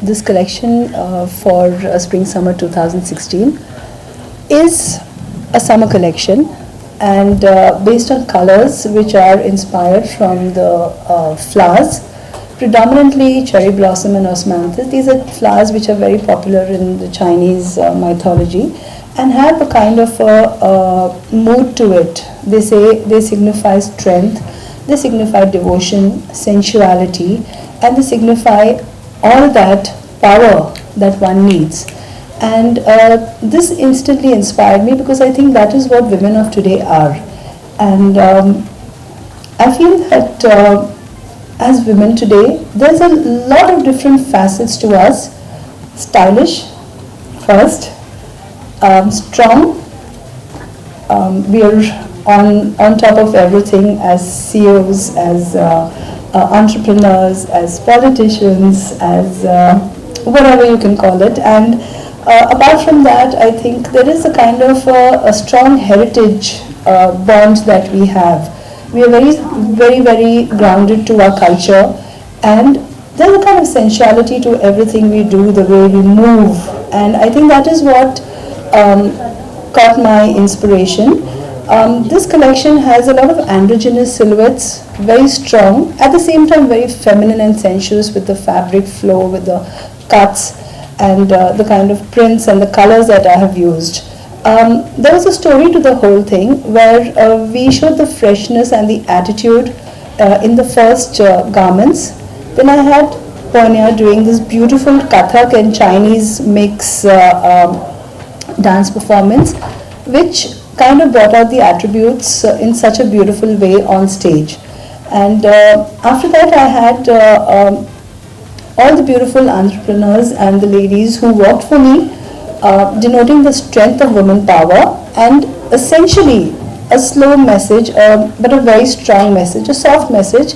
this collection for Spring-Summer 2016 is a summer collection, and based on colors which are inspired from the flowers, predominantly cherry blossom and osmanthus. These are flowers which are very popular in the Chinese mythology and have a kind of a mood to it. They say they signify strength, they signify devotion, sensuality, and they signify all that power that one needs. And this instantly inspired me because I think that is what women of today are. And I feel that as women today, there's a lot of different facets to us. Stylish, first, strong. We are on top of everything as CEOs, as entrepreneurs, as politicians, as whatever you can call it. And apart from that, I think there is a kind of a strong heritage bond that we have. We are very grounded to our culture, and there's a kind of sensuality to everything we do, the way we move, and I think that is what caught my inspiration. This collection has a lot of androgynous silhouettes, very strong, at the same time very feminine and sensuous, with the fabric flow, with the cuts, and the kind of prints and the colors that I have used. There was a story to the whole thing where we showed the freshness and the attitude in the first garments. Then I had Ponya doing this beautiful Kathak and Chinese mix dance performance, which kind of brought out the attributes in such a beautiful way on stage. And after that I had all the beautiful entrepreneurs and the ladies who worked for me, denoting the strength of woman power, and essentially a slow message, but a very strong message, a soft message,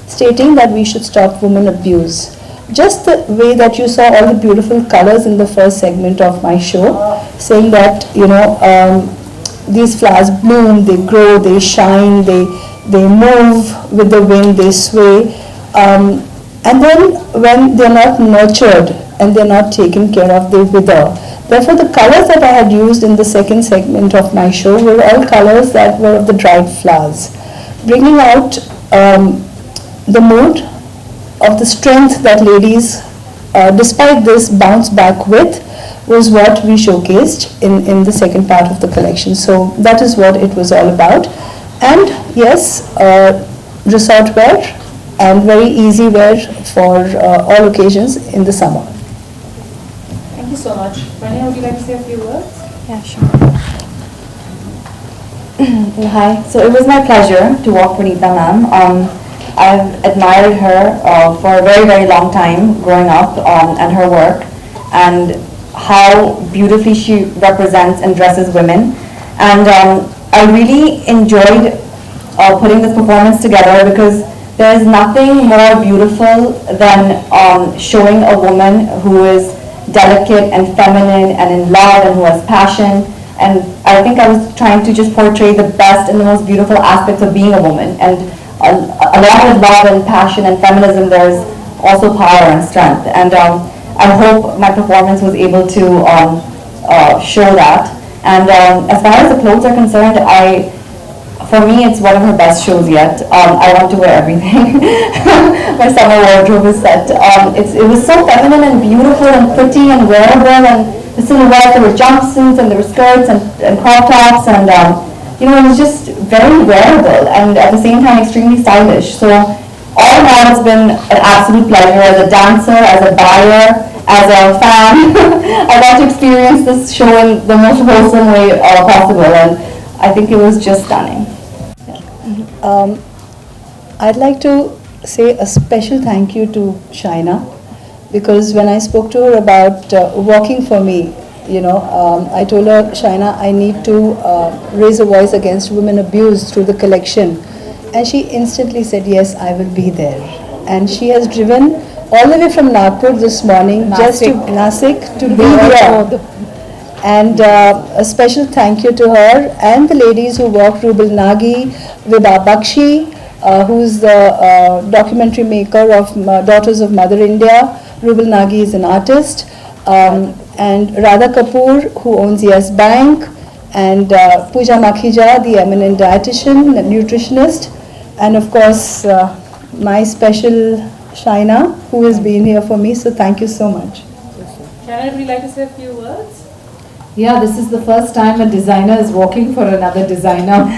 stating that we should stop women abuse. Just the way that you saw all the beautiful colors in the first segment of my show, saying that, you know, these flowers bloom, they grow, they shine, they move with the wind, they sway, and then when they're not nurtured and they're not taken care of, they wither. Therefore, the colors that I had used in the second segment of my show were all colors that were of the dried flowers, bringing out the mood of the strength that ladies, despite this, bounce back with, was what we showcased in the second part of the collection. So that is what it was all about. And yes, resort wear and very easy wear for all occasions in the summer. Thank you so much. Rania, would you like to say a few words? Yeah, sure. Hi. So it was my pleasure to work with Neeta ma'am. I've admired her for a very long time growing up, and her work, and how beautifully she represents and dresses women. And I really enjoyed putting this performance together, because there is nothing more beautiful than showing a woman who is delicate and feminine and in love and who has passion. And I think I was trying to just portray the best and the most beautiful aspects of being a woman. And along with love and passion and feminism, there's also power and strength. And I hope my performance was able to show that. And as far as the clothes are concerned, for me, it's one of her best shows yet. I want to wear everything. My summer wardrobe is set. It was so feminine and beautiful and pretty and wearable, and the silhouettes, there were jumpsuits and there were skirts and crop tops, and you know, it was just very wearable and at the same time extremely stylish. So all in all, it's been an absolute pleasure as a dancer, as a buyer, as a fan. I got to experience this show in the most wholesome way possible, and I think it was just stunning. I'd like to say a special thank you to Shaina, because when I spoke to her about working for me, you know, I told her, Shaina, I need to raise a voice against women abuse through the collection. And she instantly said, yes, I will be there. And she has driven all the way from Nagpur this morning, just to Nasik, to be here. And a special thank you to her and the ladies who worked, Rubal Nagi, Vibha Bakshi, who's the documentary maker of Daughters of Mother India. Rubal Nagi is an artist. And Radha Kapoor, who owns Yes Bank. And Pooja Makhija, the eminent dietitian, nutritionist. And of course, my special Shaina, who has been here for me. So thank you so much. Shaina, would you like to say a few words? Yeah, this is the first time a designer is working for another designer.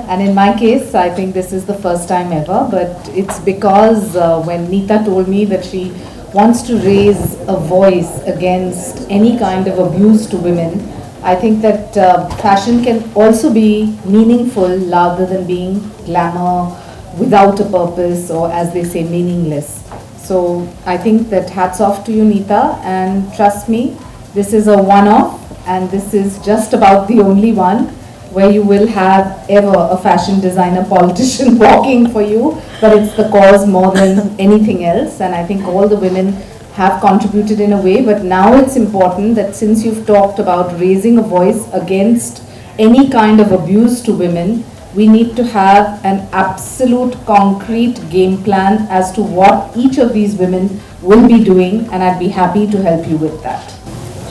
And in my case, I think this is the first time ever. But it's because when Neeta told me that she wants to raise a voice against any kind of abuse to women, I think that fashion can also be meaningful rather than being glamour without a purpose, or as they say, meaningless. So I think that hats off to you, Neeta, and trust me, this is a one-off, and this is just about the only one where you will have ever a fashion designer politician walking for you, but it's the cause more than anything else. And I think all the women have contributed in a way, but now it's important that since you've talked about raising a voice against any kind of abuse to women, we need to have an absolute concrete game plan as to what each of these women will be doing, and I'd be happy to help you with that.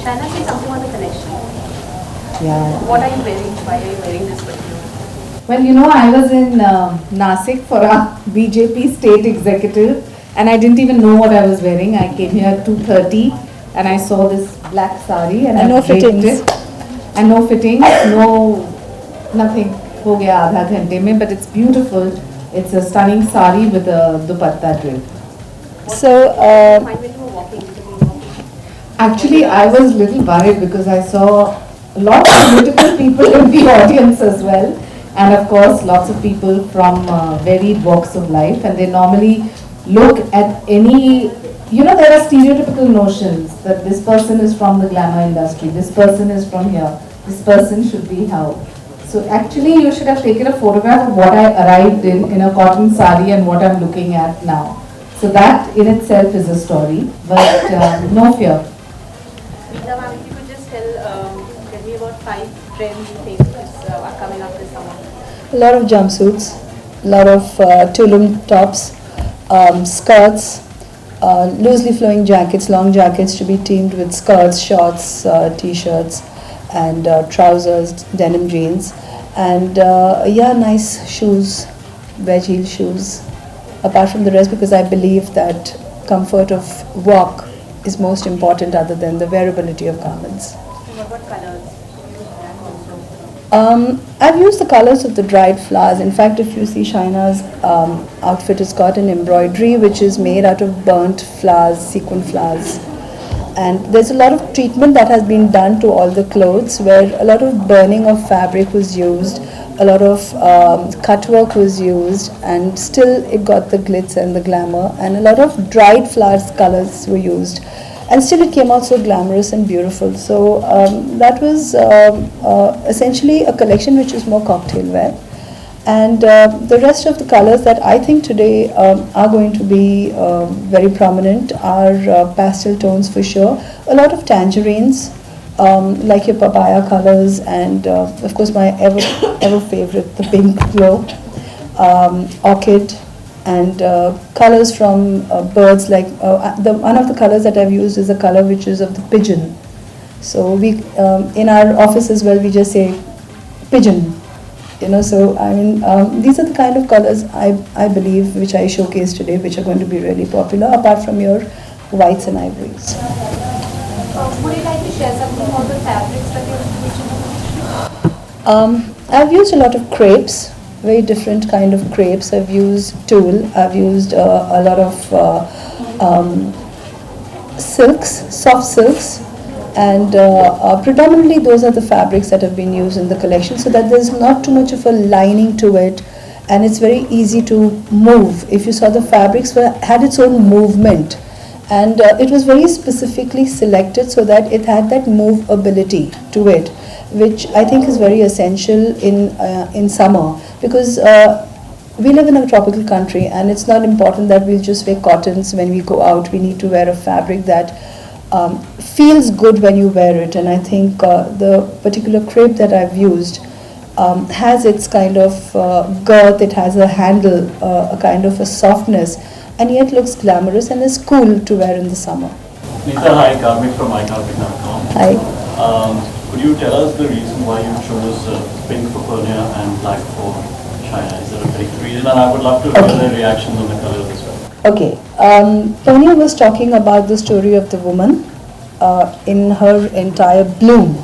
Shaina, say something on the collection. Yeah. What are you wearing? Why are you wearing this particular? Well, you know, I was in Nasik for a BJP state executive, and I didn't even know what I was wearing. I came here at 2:30 and I saw this black sari and I no draped fittings. it. And no fittings, nothing. Ho gaya aadha ghante mein, but it's beautiful. It's a stunning sari with a dupatta drape. So, Mind when you were walking, Actually, I was a little worried because I saw lots of political people in the audience as well, and of course lots of people from varied walks of life, and they normally look at any, you know, there are stereotypical notions that this person is from the glamour industry, this person is from here, this person should be how. So actually you should have taken a photograph of what I arrived in a cotton sari and what I'm looking at now. So that in itself is a story, but no fear. Neeta ma'am, if you could just tell me about 5 trends you think are coming up this summer. a lot of jumpsuits, a lot of tulum tops, skirts, loosely flowing jackets, long jackets to be teamed with skirts, shorts, t-shirts, and trousers, denim jeans, and yeah, nice shoes, wedge heel shoes. Apart from the rest, because I believe that comfort of walk is most important other than the wearability of garments. What about colors? I've used the colors of the dried flowers. In fact, if you see Shaina's outfit, it's got an embroidery which is made out of burnt flowers, sequin flowers. And there's a lot of treatment that has been done to all the clothes, where a lot of burning of fabric was used, a lot of cut work was used, and still it got the glitz and the glamour, and a lot of dried flowers colors were used, and still it came out so glamorous and beautiful. So that was essentially a collection which is more cocktail wear. And the rest of the colors that I think today are going to be very prominent are pastel tones for sure. A lot of tangerines, like your papaya colors, and of course my ever favorite, the pink glow, orchid, and colors from birds. Like one of the colors that I've used is a color which is of the pigeon. So we in our office as well, we just say pigeon. You know, so I mean, these are the kind of colors I believe which I showcase today, which are going to be really popular, apart from your whites and ivories. Would you like to share something about the fabrics that you've used? I've used a lot of crepes, very different kind of crepes. I've used tulle, I've used a lot of silks, soft silks, and predominantly those are the fabrics that have been used in the collection, so that there's not too much of a lining to it, and it's very easy to move. If you saw, the fabrics had its own movement, and it was very specifically selected so that it had that movability to it, which I think is very essential in summer, because we live in a tropical country, and it's not important that we'll just wear cottons when we go out. We need to wear a fabric that feels good when you wear it, and I think the particular crepe that I've used has its kind of girth, it has a handle, a kind of a softness, and yet looks glamorous and is cool to wear in the summer. Neeta, hi, Karmik from iCarpet.com. Hi. Could you tell us the reason why you chose pink for Pernia and black for Shaina? Is there a particular reason? And I would love to hear their reactions on the colors as well. Okay. Pernia was talking about the story of the woman in her entire bloom.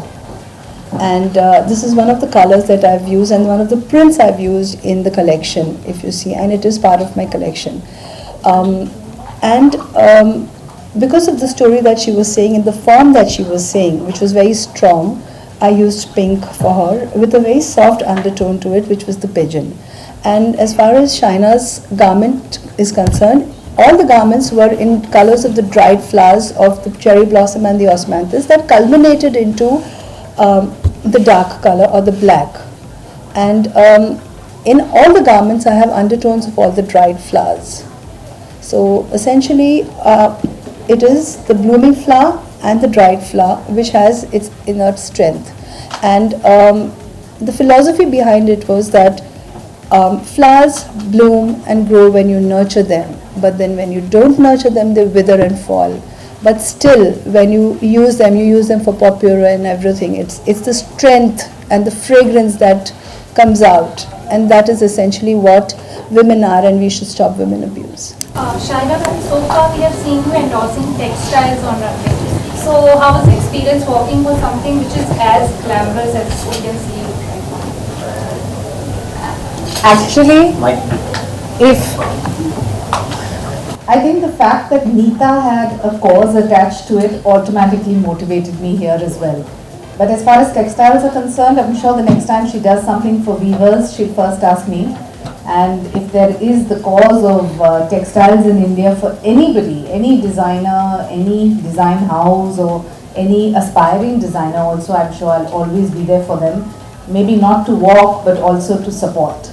And this is one of the colors that I've used and one of the prints I've used in the collection, if you see, and it is part of my collection. Because of the story that she was saying, in the form that she was saying, which was very strong, I used pink for her with a very soft undertone to it, which was the pigeon. And as far as Shaina's garment is concerned, all the garments were in colors of the dried flowers of the cherry blossom and the osmanthus that culminated into the dark color or the black. And in all the garments I have undertones of all the dried flowers. So essentially it is the blooming flower and the dried flower which has its inert strength. And the philosophy behind it was that flowers bloom and grow when you nurture them, but then when you don't nurture them, they wither and fall. But still, when you use them for popular and everything. It's the strength and the fragrance that comes out, and that is essentially what women are, and we should stop women abuse. Shaina, so far we have seen you endorsing textiles on runway. So how was the experience working for something which is as glamorous as we can see you right now? Actually, I think the fact that Neeta had a cause attached to it automatically motivated me here as well. But as far as textiles are concerned, I'm sure the next time she does something for weavers, she'll first ask me. And if there is the cause of textiles in India for anybody, any designer, any design house or any aspiring designer also, I'm sure I'll always be there for them. Maybe not to walk, but also to support.